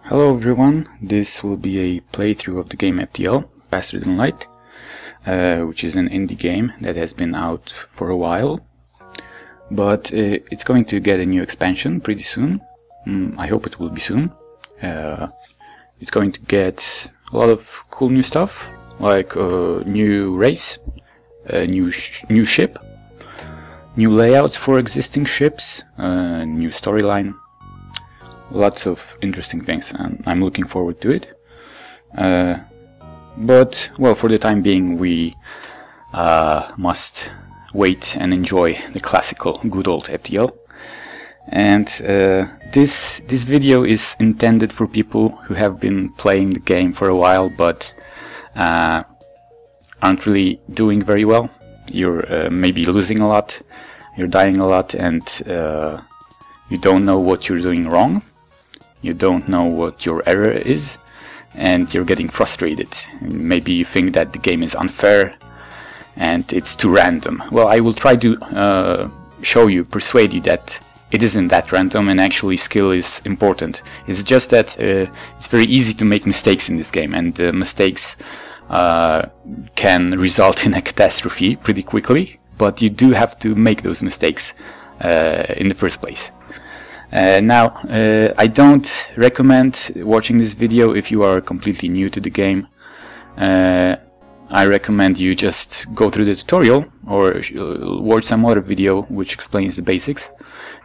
Hello everyone, this will be a playthrough of the game FTL, Faster Than Light, which is an indie game that has been out for a while, but it's going to get a new expansion pretty soon. I hope it will be soon. It's going to get a lot of cool new stuff, like new race, new ship, new layouts for existing ships, new storyline. Lots of interesting things, and I'm looking forward to it. But, well, for the time being we must wait and enjoy the classical good old FTL. And this video is intended for people who have been playing the game for a while but aren't really doing very well. You're maybe losing a lot, you're dying a lot, and you don't know what you're doing wrong. You don't know what your error is, and you're getting frustrated. Maybe you think that the game is unfair and it's too random. Well, I will try to persuade you that it isn't that random, and actually skill is important. It's just that it's very easy to make mistakes in this game, and mistakes can result in a catastrophe pretty quickly, but you do have to make those mistakes in the first place. Now, I don't recommend watching this video if you are completely new to the game. I recommend you just go through the tutorial or watch some other video which explains the basics,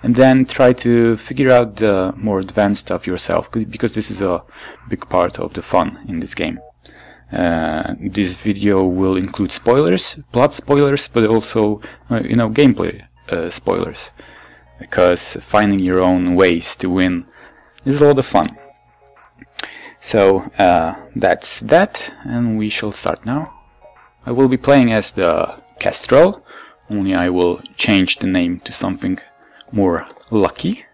and then try to figure out the more advanced stuff yourself, because this is a big part of the fun in this game. This video will include spoilers, plot spoilers, but also gameplay spoilers, because finding your own ways to win is a lot of fun. So that's that, and we shall start now. I will be playing as the Kestrel, only I will change the name to something more lucky.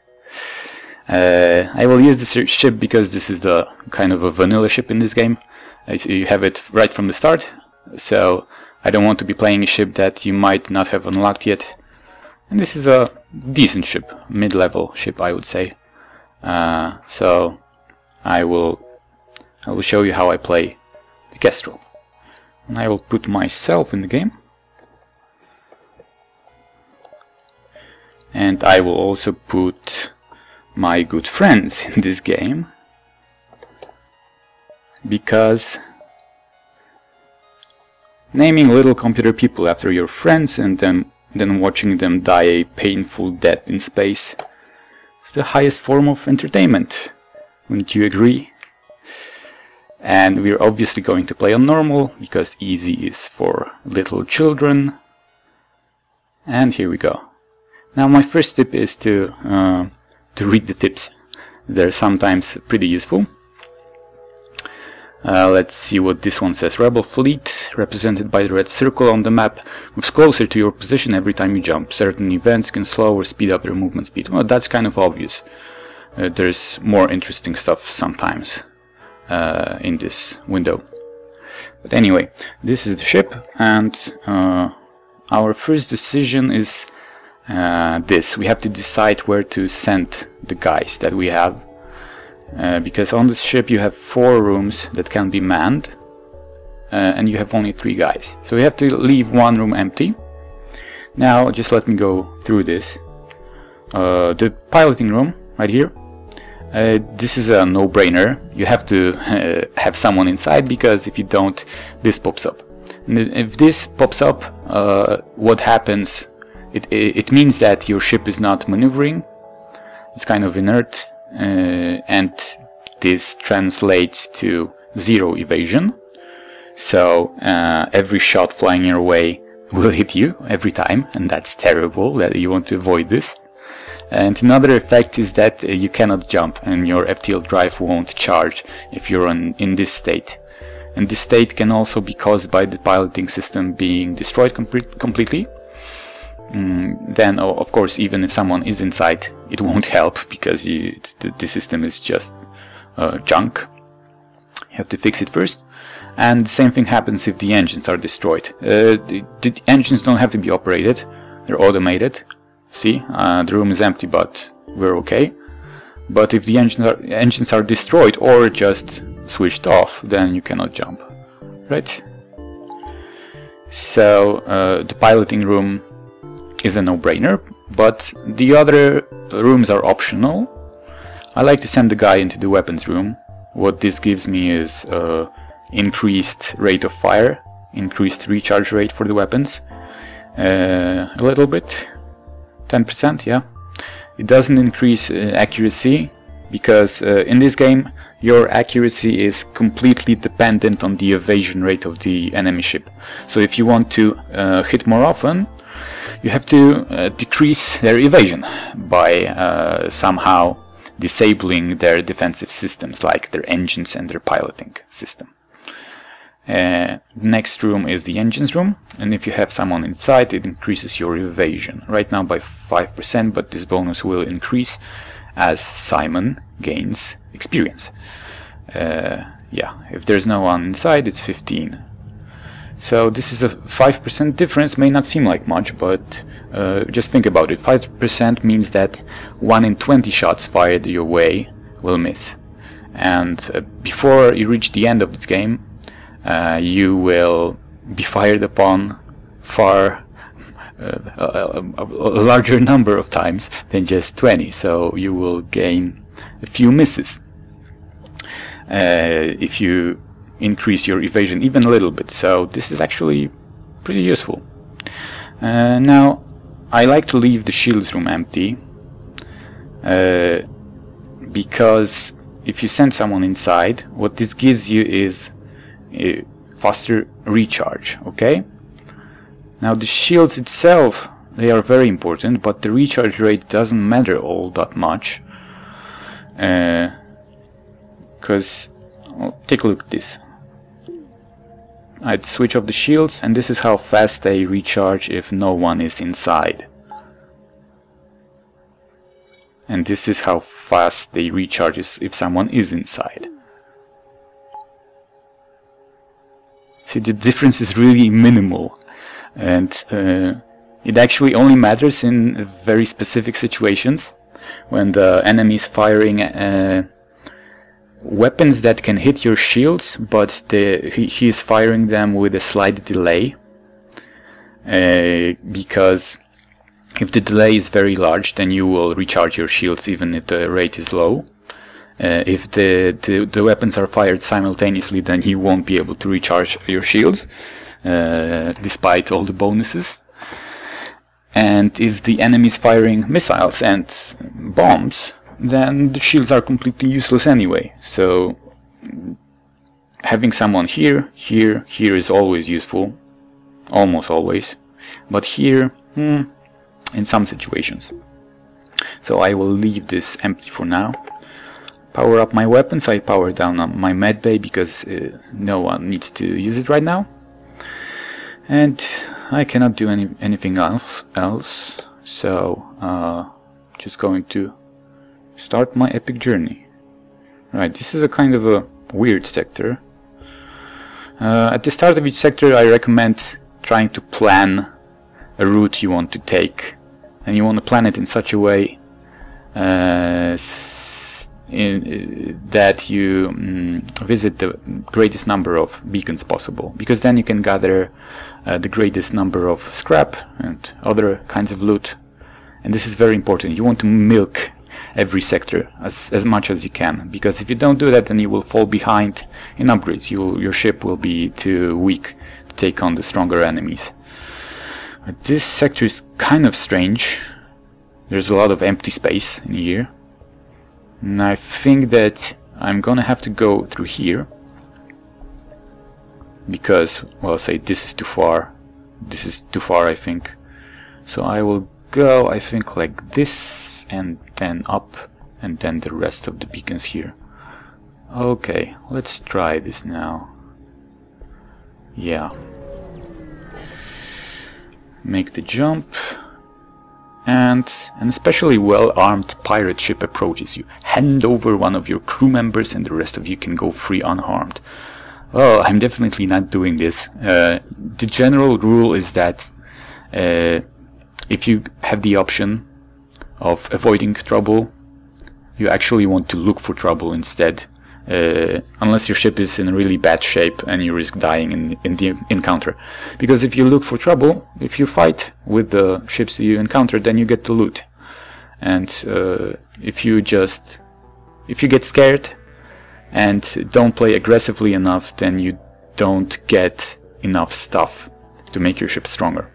I will use this ship because this is the kind of a vanilla ship in this game. You have it right from the start, so I don't want to be playing a ship that you might not have unlocked yet. And this is a decent ship, mid-level ship, I would say. So I will show you how I play the Kestrel. And I will put myself in the game. And I will also put my good friends in this game, because naming little computer people after your friends and then watching them die a painful death in space is the highest form of entertainment. Wouldn't you agree? And we're obviously going to play on normal, because easy is for little children. And here we go. Now my first tip is to read the tips. They're sometimes pretty useful. Let's see what this one says. Rebel fleet, represented by the red circle on the map, moves closer to your position every time you jump. Certain events can slow or speed up your movement speed. Well, that's kind of obvious. There's more interesting stuff sometimes in this window. But anyway, this is the ship, and our first decision is this. We have to decide where to send the guys that we have. Because on this ship you have 4 rooms that can be manned, and you have only 3 guys. So we have to leave 1 room empty. Now just let me go through this. The piloting room, right here. This is a no-brainer. You have to have someone inside, because if you don't, this pops up. And if this pops up, what happens? It means that your ship is not maneuvering. It's kind of inert. And this translates to 0 evasion, so every shot flying your way will hit you every time, and that's terrible. That you want to avoid this. And another effect is that you cannot jump, and your FTL drive won't charge if you're in this state. And this state can also be caused by the piloting system being destroyed completely. Then, of course, even if someone is inside, it won't help, because the system is just junk. You have to fix it first. And the same thing happens if the engines are destroyed. The engines don't have to be operated, they're automated. See, the room is empty, but we're okay. But if the engines are destroyed or just switched off, then you cannot jump, right? So the piloting room is a no-brainer, but the other rooms are optional. I like to send the guy into the weapons room. What this gives me is increased rate of fire, increased recharge rate for the weapons, a little bit, 10%, yeah. It doesn't increase accuracy, because in this game your accuracy is completely dependent on the evasion rate of the enemy ship. So if you want to hit more often, you have to decrease their evasion by somehow disabling their defensive systems, like their engines and their piloting system. Next room is the engines room, and if you have someone inside, it increases your evasion. Right now by 5%, but this bonus will increase as Simon gains experience. Yeah, if there's no one inside, it's 15. So this is a 5% difference. May not seem like much, but just think about it. 5% means that 1 in 20 shots fired your way will miss. And before you reach the end of this game, you will be fired upon far a larger number of times than just 20. So you will gain a few misses if you increase your evasion even a little bit. So this is actually pretty useful. Now I like to leave the shields room empty, because if you send someone inside, what this gives you is a faster recharge. Okay, now the shields itself, they are very important, but the recharge rate doesn't matter all that much, because take a look at this. I'd switch off the shields, and this is how fast they recharge if no one is inside. And this is how fast they recharge if someone is inside. See, the difference is really minimal, and it actually only matters in very specific situations, when the enemy is firing weapons that can hit your shields, but he is firing them with a slight delay, because if the delay is very large, then you will recharge your shields even if the rate is low. If the weapons are fired simultaneously, then you won't be able to recharge your shields, despite all the bonuses. And if the enemy is firing missiles and bombs, then the shields are completely useless anyway. So having someone here is always useful, almost always, but here, in some situations. So I will leave this empty for now. Power up my weapons. I power down on my med bay because no one needs to use it right now, and I cannot do anything else. So just going to start my epic journey. Right, this is a kind of a weird sector. At the start of each sector, I recommend trying to plan a route you want to take, and you want to plan it in such a way that you visit the greatest number of beacons possible, because then you can gather the greatest number of scrap and other kinds of loot. And this is very important. You want to milk every sector as much as you can, because if you don't do that, then you will fall behind in upgrades. Your ship will be too weak to take on the stronger enemies. But this sector is kind of strange. There's a lot of empty space in here, and I think that I'm gonna have to go through here, because, well, say this is too far. This is too far, I think. So I will go, I think, like this, and then up, and then the rest of the beacons here. Okay, let's try this now. Yeah. Make the jump, and an especially well-armed pirate ship approaches you. Hand over one of your crew members and the rest of you can go free unharmed. Oh, I'm definitely not doing this. The general rule is that if you have the option of avoiding trouble, You actually want to look for trouble instead, unless your ship is in really bad shape and you risk dying in the encounter. Because if you look for trouble, if you fight with the ships you encounter, then you get the loot. And if you get scared and don't play aggressively enough, then you don't get enough stuff to make your ship stronger.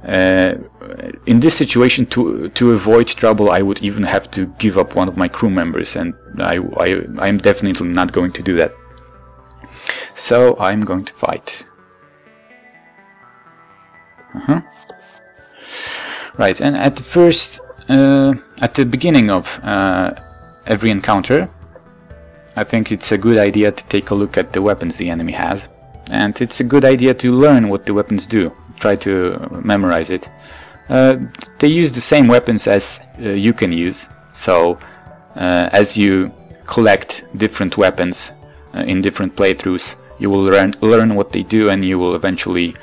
In this situation, to avoid trouble, I would even have to give up one of my crew members, and I'm definitely not going to do that. So I'm going to fight. Right, and at the beginning of every encounter, I think it's a good idea to take a look at the weapons the enemy has, and it's a good idea to learn what the weapons do. Try to memorize it. They use the same weapons as you can use, so as you collect different weapons in different playthroughs, you will learn what they do, and you will eventually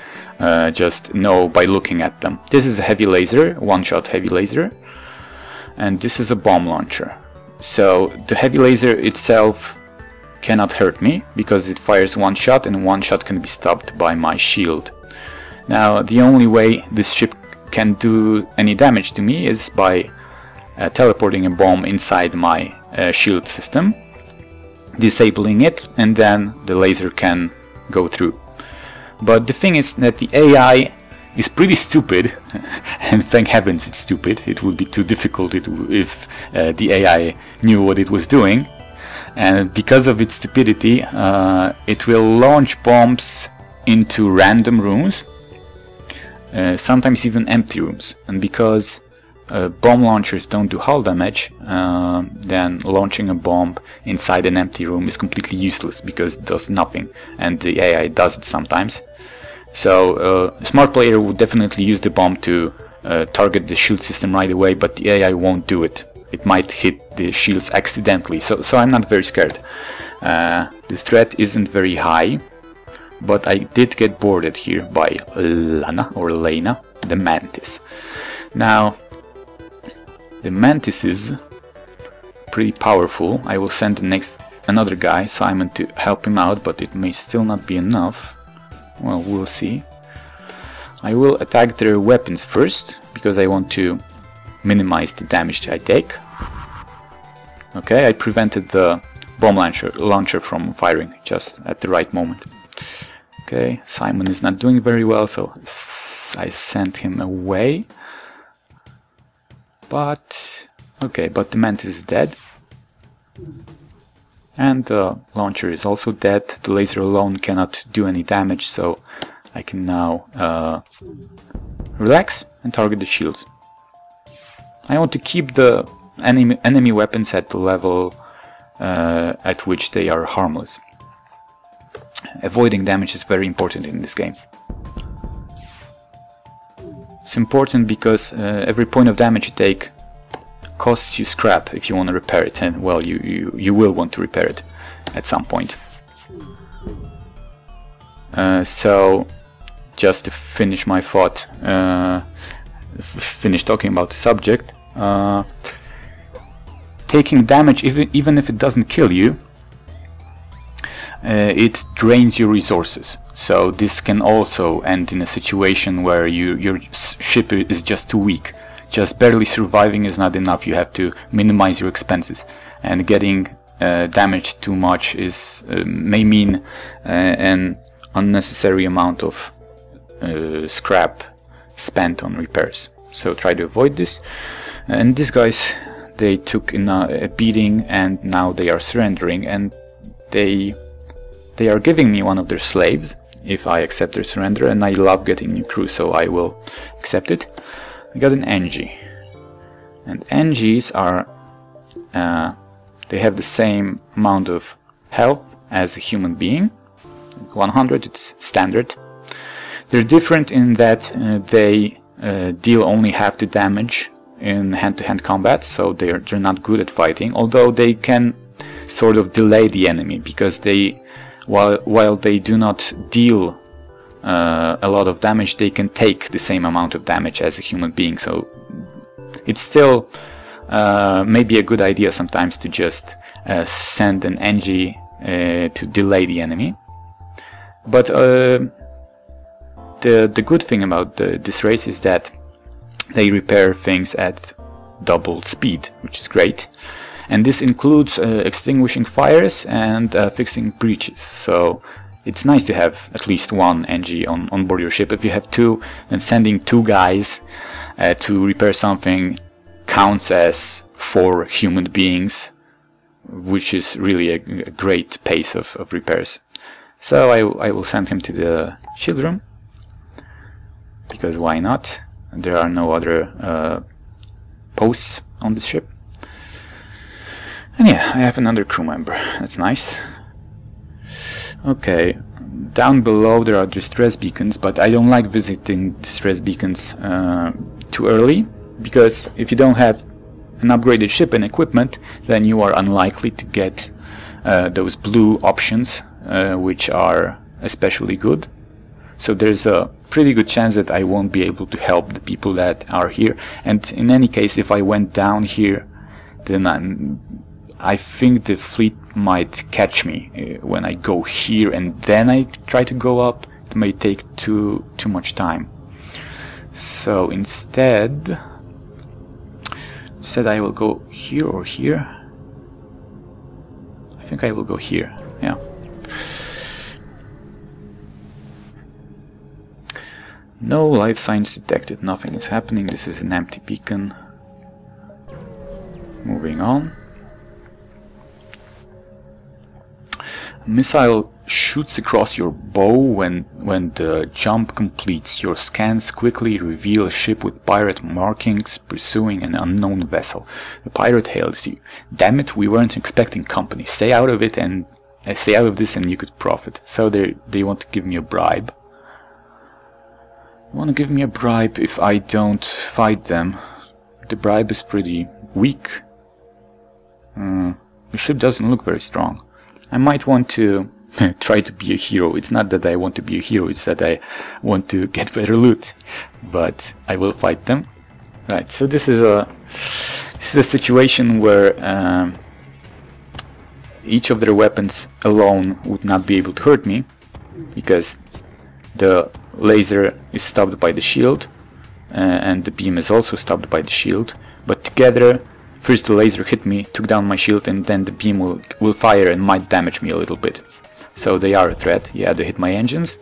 just know by looking at them. This is a heavy laser, one-shot heavy laser, and this is a bomb launcher. So the heavy laser itself cannot hurt me because it fires one shot, and one shot can be stopped by my shield. Now, the only way this ship can do any damage to me is by teleporting a bomb inside my shield system, disabling it, and then the laser can go through. But the thing is that the AI is pretty stupid, and thank heavens it's stupid. It would be too difficult if the AI knew what it was doing. And because of its stupidity, it will launch bombs into random rooms, sometimes even empty rooms. And because bomb launchers don't do hull damage, then launching a bomb inside an empty room is completely useless because it does nothing, and the AI does it sometimes. So a smart player would definitely use the bomb to target the shield system right away, but the AI won't do it. It might hit the shields accidentally, so I'm not very scared. The threat isn't very high, but I did get boarded here by Lena, the Mantis. Now, the Mantis is pretty powerful. I will send another guy, Simon, to help him out, but it may still not be enough. Well, we'll see. I will attack their weapons first, because I want to minimize the damage I take. Okay, I prevented the bomb launcher from firing just at the right moment. Okay, Simon is not doing very well, so I sent him away. But okay, but the Mantis is dead. And the launcher is also dead. The laser alone cannot do any damage, so I can now relax and target the shields. I want to keep the enemy weapons at the level at which they are harmless. Avoiding damage is very important in this game. It's important because every point of damage you take costs you scrap if you want to repair it, and well, you will want to repair it at some point. So, just to finish my thought, finish talking about the subject, taking damage, even if it doesn't kill you, it drains your resources. So this can also end in a situation where your ship is just too weak. Just barely surviving is not enough. You have to minimize your expenses, and getting damaged too much may mean an unnecessary amount of scrap spent on repairs. So try to avoid this. And these guys, they took a beating, and now they are surrendering, and they are giving me one of their slaves if I accept their surrender, and I love getting new crew, so I will accept it. I got an NG, and NGs are they have the same amount of health as a human being, 100, it's standard. They're different in that they deal only half the damage in hand-to-hand combat, so they're not good at fighting, although they can sort of delay the enemy, because they, while they do not deal a lot of damage, they can take the same amount of damage as a human being, so it's still maybe a good idea sometimes to just send an NG to delay the enemy. But the good thing about this race is that they repair things at double speed, which is great. And this includes extinguishing fires and fixing breaches. So it's nice to have at least one NG on board your ship. If you have two, then sending two guys to repair something counts as 4 human beings, which is really a great pace of repairs. So I will send him to the shield room, because why not? There are no other posts on this ship. And yeah, I have another crew member. That's nice. Okay, down below there are distress beacons, but I don't like visiting distress beacons too early, because if you don't have an upgraded ship and equipment, then you are unlikely to get those blue options, which are especially good. So there's a pretty good chance that I won't be able to help the people that are here. And in any case, if I went down here, then I think the fleet might catch me when I go here and then I try to go up. It may take too much time. So instead I will go here or here. I think I will go here. Yeah. No life signs detected. Nothing is happening. This is an empty beacon. Moving on. Missile shoots across your bow when the jump completes. Your scans quickly reveal a ship with pirate markings pursuing an unknown vessel. The pirate hails you. Damn it, we weren't expecting company. Stay out of it and stay out of this and you could profit. So they want to give me a bribe. They want to give me a bribe if I don't fight them. The bribe is pretty weak. The ship doesn't look very strong. I might want to try to be a hero. It's not that I want to be a hero, it's that I want to get better loot. But I will fight them. Right, so this is a situation where each of their weapons alone would not be able to hurt me, because the laser is stopped by the shield and the beam is also stopped by the shield, but together first the laser hit me, took down my shield, and then the beam will fire and might damage me a little bit. So they are a threat. Yeah, they hit my engines.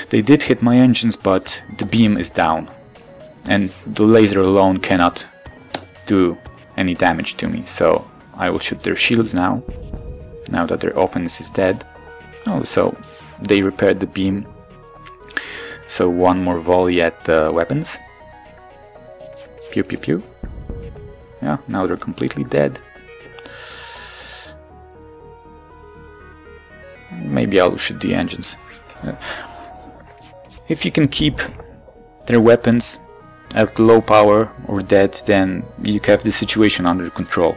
They did hit my engines, but the beam is down. And the laser alone cannot do any damage to me. So I will shoot their shields now. Now that their offense is dead. Oh, so they repaired the beam. So one more volley at the weapons. Pew pew pew. Yeah, now they're completely dead. Maybe I'll shoot the engines. If you can keep their weapons at low power or dead, then you have the situation under control.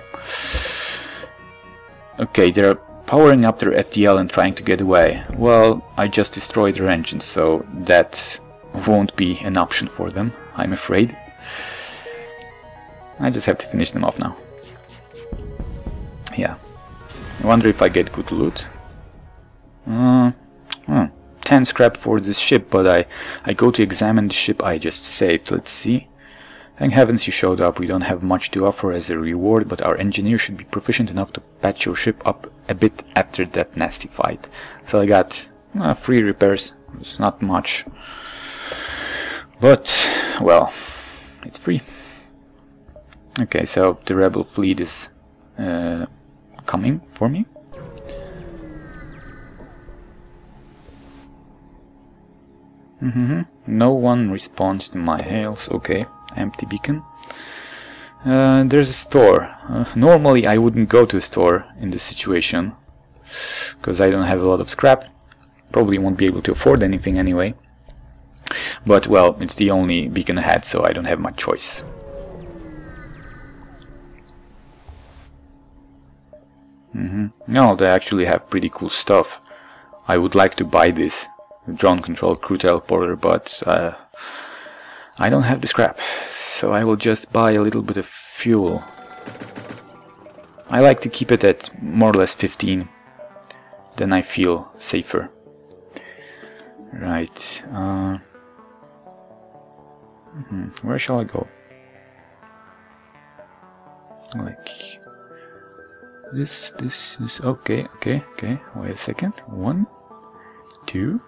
Okay, they're powering up their FTL and trying to get away. Well, I just destroyed their engines, so that won't be an option for them, I'm afraid. I just have to finish them off now. Yeah. I wonder if I get good loot. 10 scrap for this ship, but I go to examine the ship I just saved. Let's see. Thank heavens you showed up. We don't have much to offer as a reward, but our engineer should be proficient enough to patch your ship up a bit after that nasty fight. So I got 3 repairs. It's not much. But, well, it's free. Okay, so the rebel fleet is coming for me. No one responds to my hails. Okay, empty beacon. There's a store. Normally I wouldn't go to a store in this situation, because I don't have a lot of scrap. Probably won't be able to afford anything anyway. But, well, it's the only beacon I had, so I don't have much choice. No, they actually have pretty cool stuff. I would like to buy this drone control crew teleporter, but I don't have the scrap, so I will just buy a little bit of fuel. I like to keep it at more or less 15. Then I feel safer. Right. Where shall I go? Like this. Okay. Wait a second. 1, 2,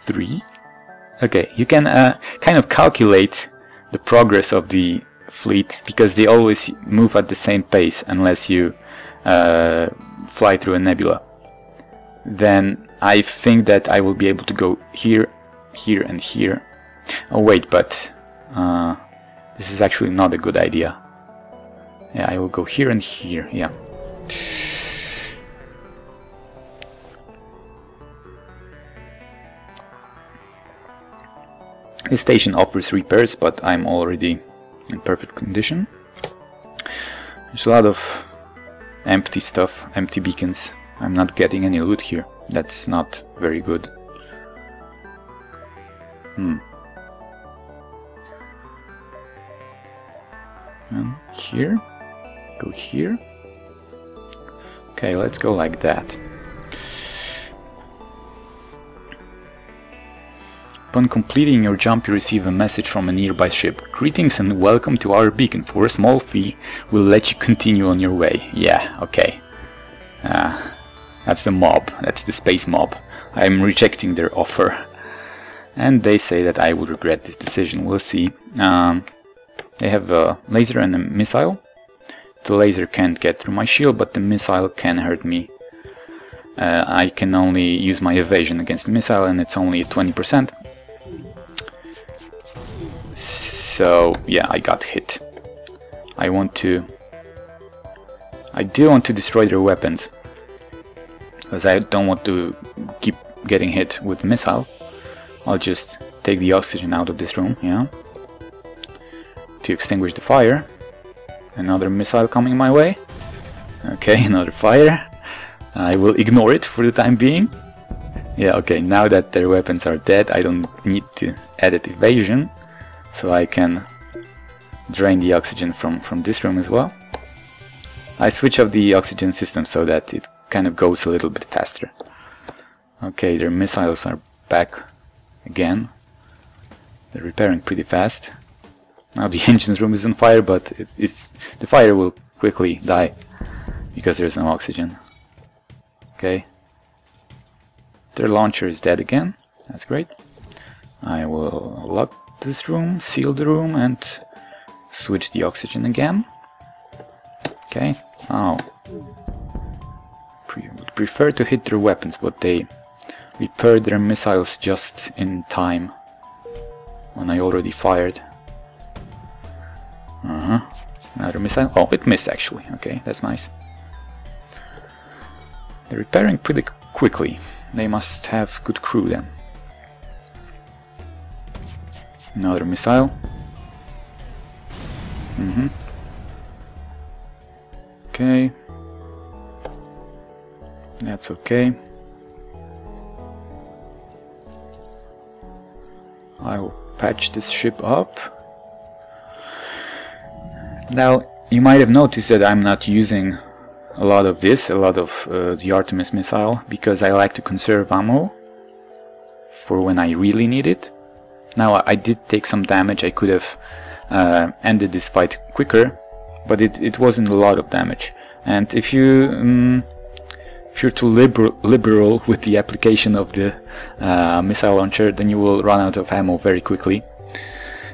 3. Okay, you can kind of calculate the progress of the fleet because they always move at the same pace unless you fly through a nebula. Then I think that I will be able to go here, here, and here. Oh wait, but this is actually not a good idea. Yeah, I will go here and here. Yeah. This station offers repairs, but I'm already in perfect condition. There's a lot of empty stuff, empty beacons. I'm not getting any loot here. That's not very good. And here, go here. Okay, let's go like that. Upon completing your jump, you receive a message from a nearby ship. Greetings and welcome to our beacon. For a small fee, we'll let you continue on your way. Yeah, okay. That's the mob. That's the space mob. I'm rejecting their offer. And they say that I would regret this decision. We'll see. They have a laser and a missile. The laser can't get through my shield, but the missile can hurt me. I can only use my evasion against the missile, and it's only 20%. So yeah, I got hit. I do want to destroy their weapons, because I don't want to keep getting hit with the missile. I'll just take the oxygen out of this room, yeah, to extinguish the fire. Another missile coming my way. Okay, another fire. I will ignore it for the time being. Yeah, okay, now that their weapons are dead, I don't need to edit evasion, so I can drain the oxygen from this room as well. I switch off the oxygen system so that it kind of goes a little bit faster. Okay, their missiles are back again. They're repairing pretty fast. Now the engines room is on fire, but the fire will quickly die because there's no oxygen. Okay. Their launcher is dead again. That's great. I will lock this room, seal the room, and switch the oxygen again. Okay. Oh. Would prefer to hit their weapons, but they repaired their missiles just in time when I already fired. Another missile. Oh, it missed actually. Okay, that's nice. They're repairing pretty quickly. They must have good crew then. Another missile. Okay. That's okay. I'll patch this ship up. Now, you might have noticed that I'm not using a lot of the Artemis missile, because I like to conserve ammo for when I really need it. Now, I did take some damage. I could have ended this fight quicker, but it wasn't a lot of damage. And if you're too liberal with the application of the missile launcher, then you will run out of ammo very quickly.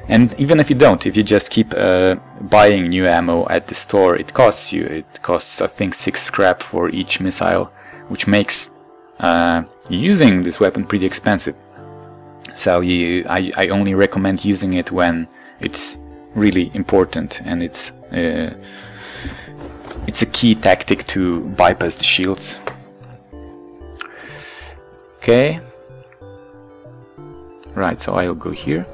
And even if you don't, if you just keep buying new ammo at the store, it costs I think 6 scrap for each missile, which makes using this weapon pretty expensive. So I only recommend using it when it's really important, and it's a key tactic to bypass the shields. Okay. Right, so I'll go here.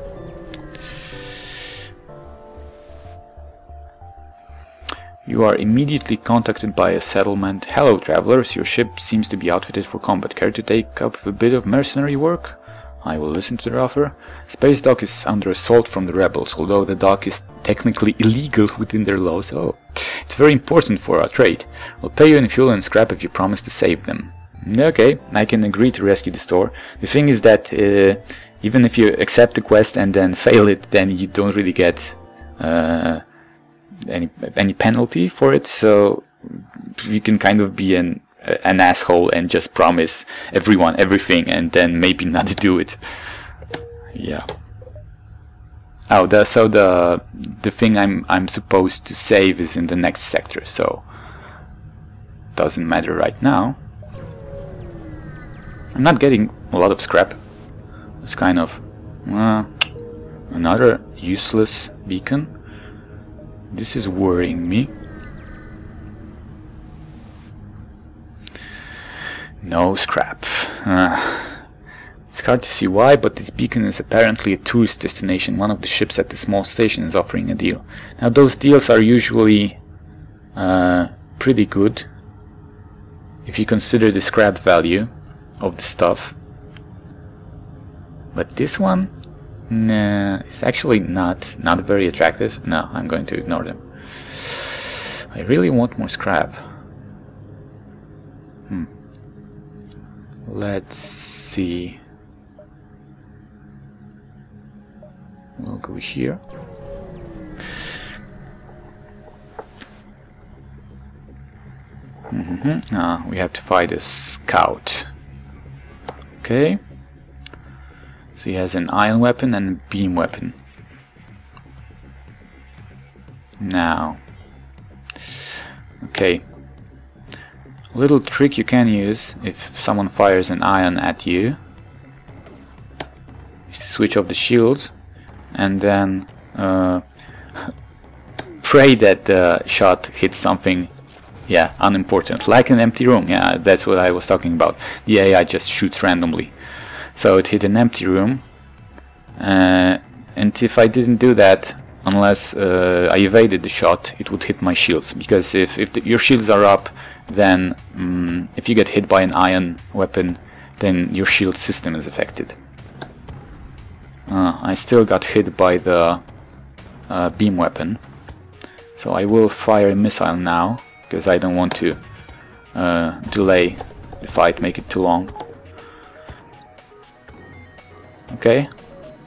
You are immediately contacted by a settlement. Hello travelers, your ship seems to be outfitted for combat. Care to take up a bit of mercenary work? I will listen to their offer. Space dock is under assault from the rebels, although the dock is technically illegal within their laws. Oh, It's very important for our trade. We'll pay you in fuel and scrap if you promise to save them. Okay, I can agree to rescue the store. The thing is that even if you accept the quest and then fail it, then you don't really get any penalty for it, so you can kind of be an asshole and just promise everyone everything and then maybe not do it. Yeah. Oh, so the thing I'm supposed to save is in the next sector, so doesn't matter right now. I'm not getting a lot of scrap. It's kind of another useless beacon. This is worrying me. No scrap. It's hard to see why, but this beacon is apparently a tourist destination. One of the ships at the small station is offering a deal. Now those deals are usually pretty good if you consider the scrap value of the stuff. But this one, nah, it's actually not very attractive. No, I'm going to ignore them. I really want more scrap. Let's see. We'll go here. We have to fight a scout. Okay. So he has an ion weapon and a beam weapon. Now. Okay. A little trick you can use if someone fires an ion at you is to switch off the shields and then pray that the shot hits something, yeah, unimportant, like an empty room. Yeah, that's what I was talking about. The AI just shoots randomly. So it hit an empty room, and if I didn't do that, unless I evaded the shot, it would hit my shields, because if your shields are up, then if you get hit by an ion weapon, then your shield system is affected. I still got hit by the beam weapon, so I will fire a missile now, because I don't want to delay the fight, make it too long. Okay,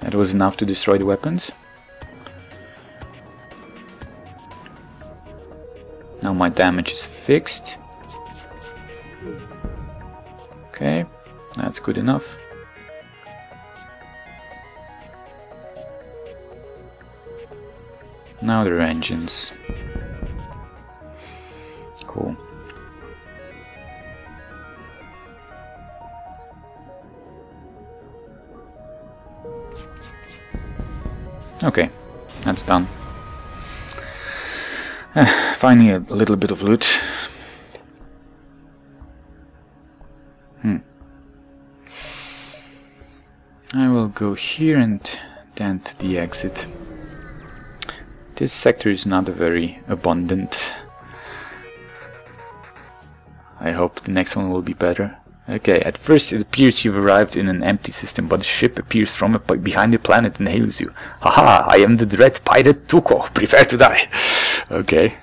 that was enough to destroy the weapons. Now my damage is fixed. Okay, that's good enough. Now their engines. Cool. Okay, that's done. Finding a little bit of loot. I will go here and then to the exit. This sector is not very abundant. I hope the next one will be better. Okay, at first it appears you've arrived in an empty system, but the ship appears from behind the planet and hails you. Haha, I am the Dread Pirate Tuco. Prepare to die. Okay.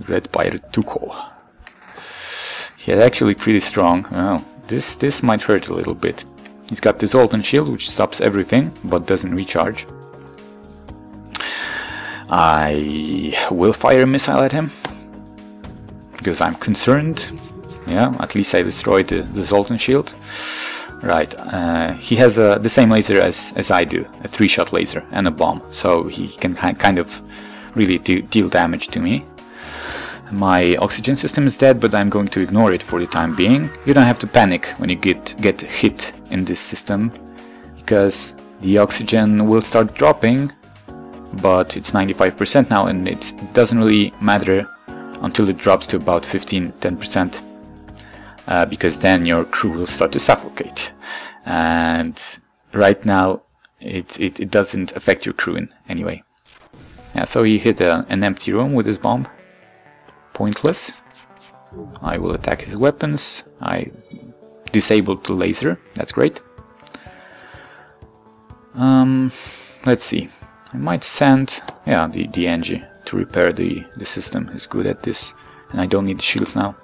Dread Pirate Tuco. He's actually pretty strong. Well, this might hurt a little bit. He's got the Zoltan shield, which stops everything, but doesn't recharge. I will fire a missile at him, because I'm concerned. Yeah, at least I destroyed the Zoltan shield. Right, he has the same laser as I do, a 3-shot laser and a bomb, so he can kind of really deal damage to me. My oxygen system is dead, but I'm going to ignore it for the time being. You don't have to panic when you get hit in this system, because the oxygen will start dropping, but it's 95% now, and it doesn't really matter until it drops to about 10%. Because then your crew will start to suffocate, and right now it doesn't affect your crew in any way. Yeah, so he hit an empty room with his bomb. Pointless. I will attack his weapons. I disabled the laser. That's great. Let's see. I might send the NG to repair the system is good at this, and I don't need the shields now.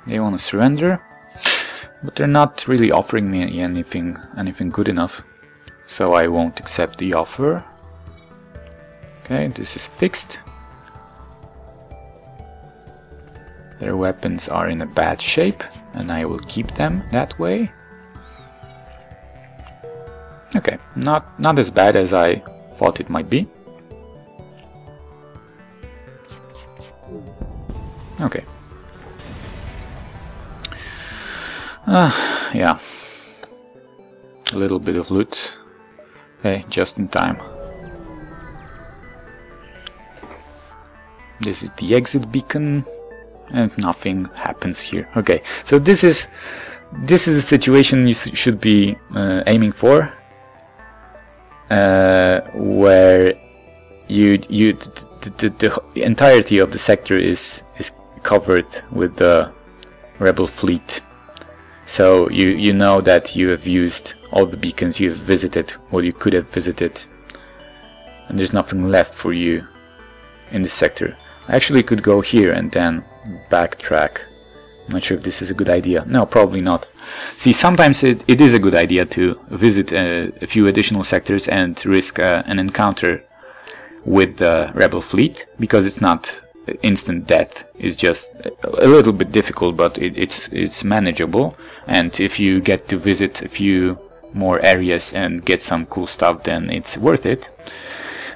They want to surrender, but they're not really offering me anything good enough, so I won't accept the offer. Okay, this is fixed. Their weapons are in a bad shape, and I will keep them that way. Okay, not as bad as I thought it might be. Okay. Yeah. A little bit of loot. Okay, just in time. This is the exit beacon, and nothing happens here. Okay, so this is a situation you should be aiming for, where the entirety of the sector is covered with the rebel fleet. So you know that you have used all the beacons you have visited, what you could have visited, and there's nothing left for you in this sector. I actually could go here and then backtrack. I'm not sure if this is a good idea. No, probably not. See, sometimes it is a good idea to visit a few additional sectors and risk an encounter with the rebel fleet, because it's not instant death. It's just a little bit difficult, but it's manageable, and if you get to visit a few more areas and get some cool stuff, then it's worth it.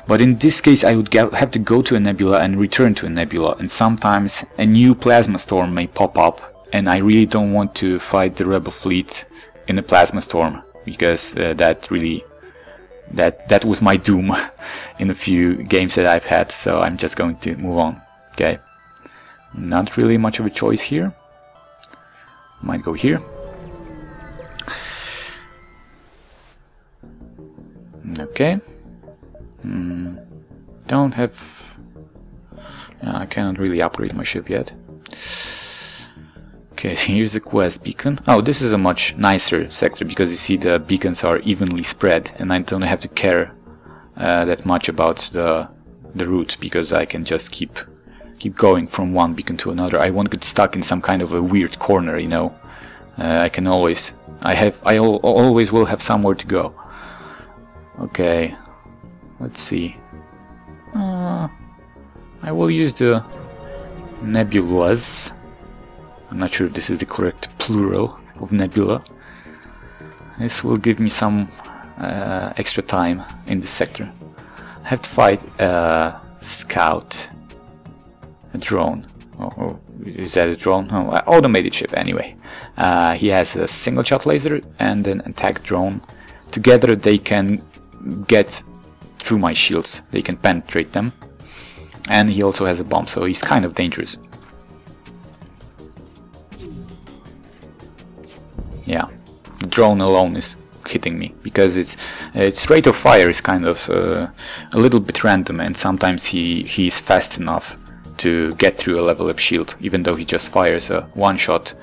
But in this case I would have to go to a nebula and return to a nebula, and sometimes a new plasma storm may pop up, and I really don't want to fight the rebel fleet in a plasma storm, because that was my doom in a few games that I've had, so I'm just going to move on. Okay, not really much of a choice here. Might go here. Okay. Don't have... I cannot really upgrade my ship yet. Okay, here's the quest beacon. Oh, this is a much nicer sector, because you see the beacons are evenly spread, and I don't have to care that much about the route, because I can just keep going from one beacon to another. I won't get stuck in some kind of a weird corner, you know. I always will have somewhere to go. Okay, let's see. I will use the nebulas. I'm not sure if this is the correct plural of nebula. This will give me some extra time in this sector. I have to fight a scout, a drone. Oh, is that a drone? No, automated ship anyway. He has a single shot laser and an attack drone. Together they can get through my shields, they can penetrate them, and he also has a bomb, so he's kind of dangerous. Yeah, the drone alone is hitting me, because its rate of fire is kind of a little bit random, and sometimes he's fast enough to get through a level of shield, even though he just fires a one-shot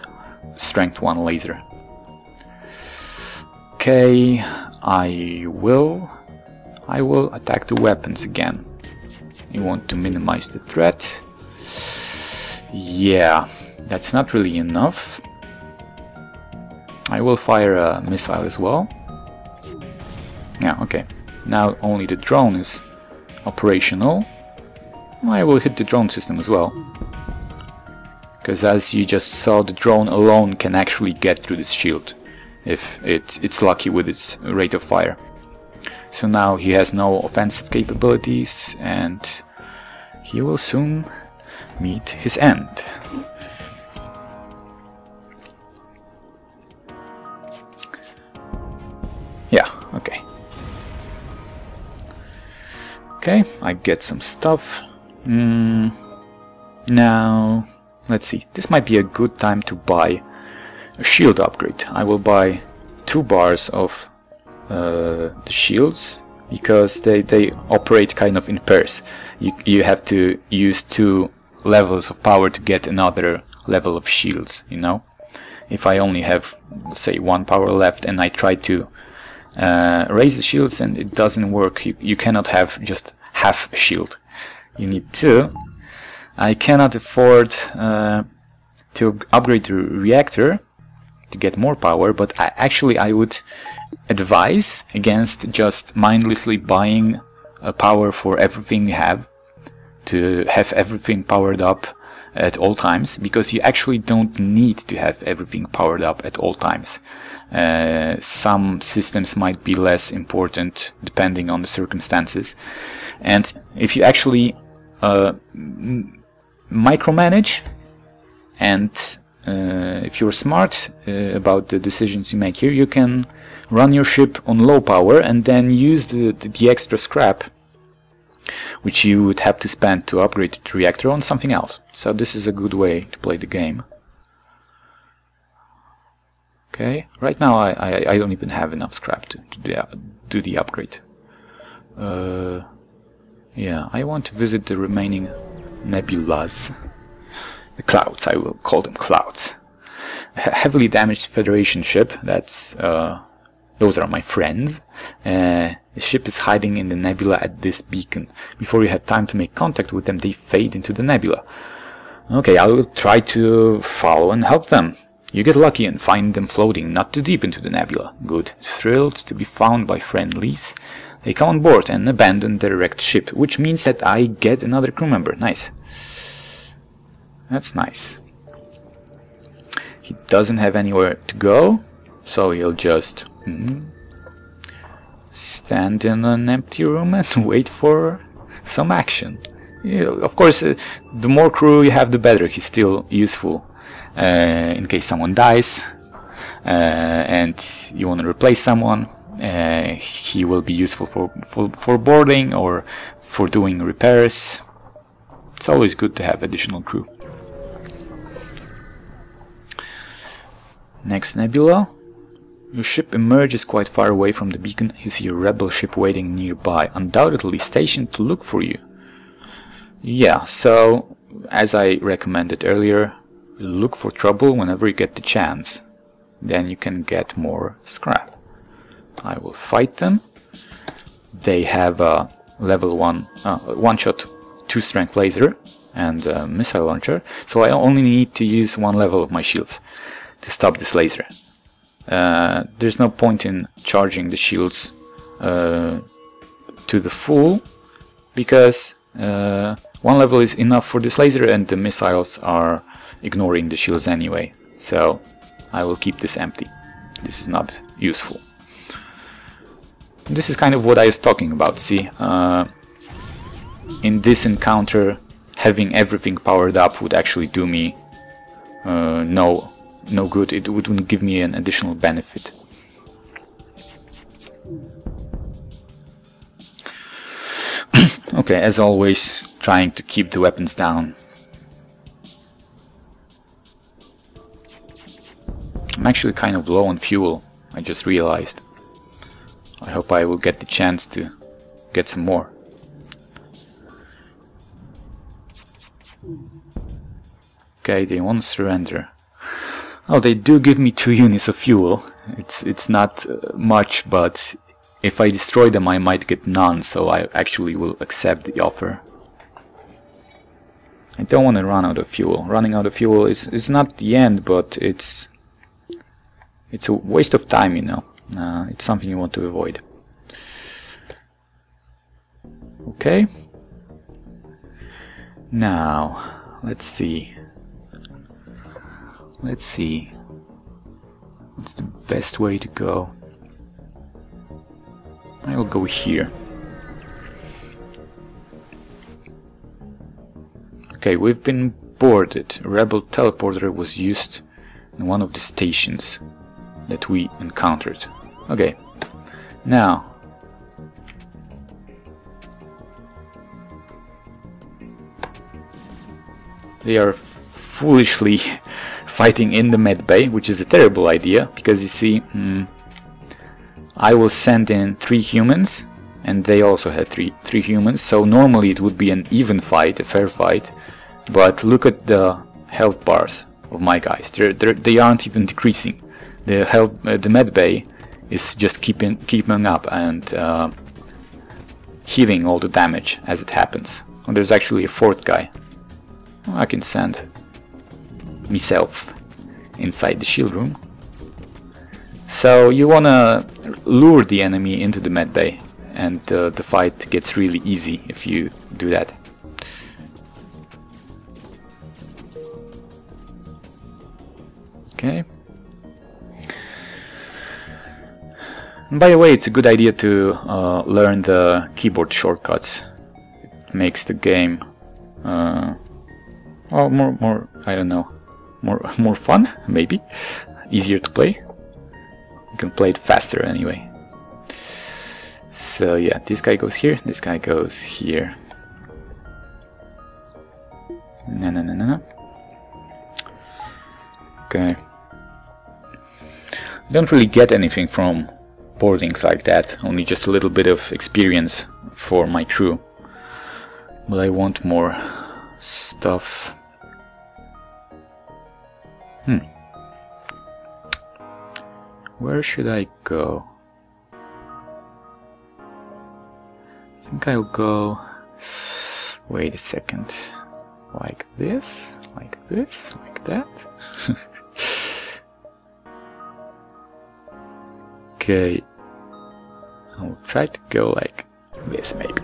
strength 1 laser. Okay, I will attack the weapons again. You want to minimize the threat. Yeah, that's not really enough. I will fire a missile as well. Yeah, okay. Now only the drone is operational. I will hit the drone system as well, because as you just saw, the drone alone can actually get through this shield if it's lucky with its rate of fire. So now he has no offensive capabilities, and he will soon meet his end. Yeah, okay. Okay, I get some stuff. Now, let's see. This might be a good time to buy a shield upgrade. I will buy 2 bars of the shields, because they operate kind of in pairs. You have to use 2 levels of power to get another level of shields, you know. If I only have, say, 1 power left and I try to raise the shields and it doesn't work. You cannot have just half a shield. You need two. I cannot afford to upgrade the reactor to get more power, but I would advise against just mindlessly buying power for everything you have, to have everything powered up at all times, because you actually don't need to have everything powered up at all times. Some systems might be less important depending on the circumstances, and if you actually micromanage, and if you're smart about the decisions you make here, you can run your ship on low power and then use the extra scrap which you would have to spend to upgrade the reactor on something else. So this is a good way to play the game. Okay, right now I don't even have enough scrap to do the upgrade. Yeah, I want to visit the remaining nebulas. The clouds, I will call them clouds. Heavily damaged Federation ship, that's those are my friends. The ship is hiding in the nebula at this beacon. Before you have time to make contact with them, they fade into the nebula. Okay, I will try to follow and help them. You get lucky and find them floating not too deep into the nebula. Good. Thrilled to be found by friendlies, they come on board and abandon their wrecked ship, which means that I get another crew member. Nice. That's nice. He doesn't have anywhere to go, so he'll just stand in an empty room and wait for some action. Of course, the more crew you have, the better. He's still useful in case someone dies and you want to replace someone. He will be useful for boarding or for doing repairs. It's always good to have additional crew. Next nebula. Your ship emerges quite far away from the beacon. You see a rebel ship waiting nearby, undoubtedly stationed to look for you. Yeah, so as I recommended earlier, look for trouble whenever you get the chance. Then you can get more scrap. I will fight them. They have a level 1 one-shot 2-strength laser and a missile launcher, so I only need to use one level of my shields to stop this laser. There's no point in charging the shields to the full, because one level is enough for this laser and the missiles are ignoring the shields anyway, so I will keep this empty. This is not useful. This is kind of what I was talking about. See, in this encounter, having everything powered up would actually do me no good. It wouldn't give me an additional benefit. Okay, as always, trying to keep the weapons down. I'm actually kind of low on fuel, I just realized. I hope I will get the chance to get some more. Okay, they won't surrender. Oh, they do give me 2 units of fuel. It's not much, but if I destroy them I might get none, so I actually will accept the offer. I don't want to run out of fuel. Running out of fuel is not the end, but it's a waste of time, you know. It's something you want to avoid. Okay. Now, let's see. What's the best way to go? I'll go here. Okay, we've been boarded. A rebel teleporter was used in one of the stations that we encountered. Okay, now they are foolishly fighting in the med bay, which is a terrible idea, because you see, I will send in 3 humans and they also had three humans, so normally it would be an even fight, a fair fight, but look at the health bars of my guys. They aren't even decreasing. The med bay is just keeping up and healing all the damage as it happens. Oh, there's actually a fourth guy. Oh, I can send myself inside the shield room. So you wanna lure the enemy into the medbay, and the fight gets really easy if you do that. Okay. And by the way, it's a good idea to learn the keyboard shortcuts. It makes the game well, more I don't know, more fun, maybe, easier to play. You can play it faster anyway. So yeah, this guy goes here, this guy goes here. No. Okay. I don't really get anything from boardings like that, only just a little bit of experience for my crew. But I want more stuff. Where should I go? I think I'll go... Wait a second. Like this, like this, like that. Okay. I'll try to go like this maybe.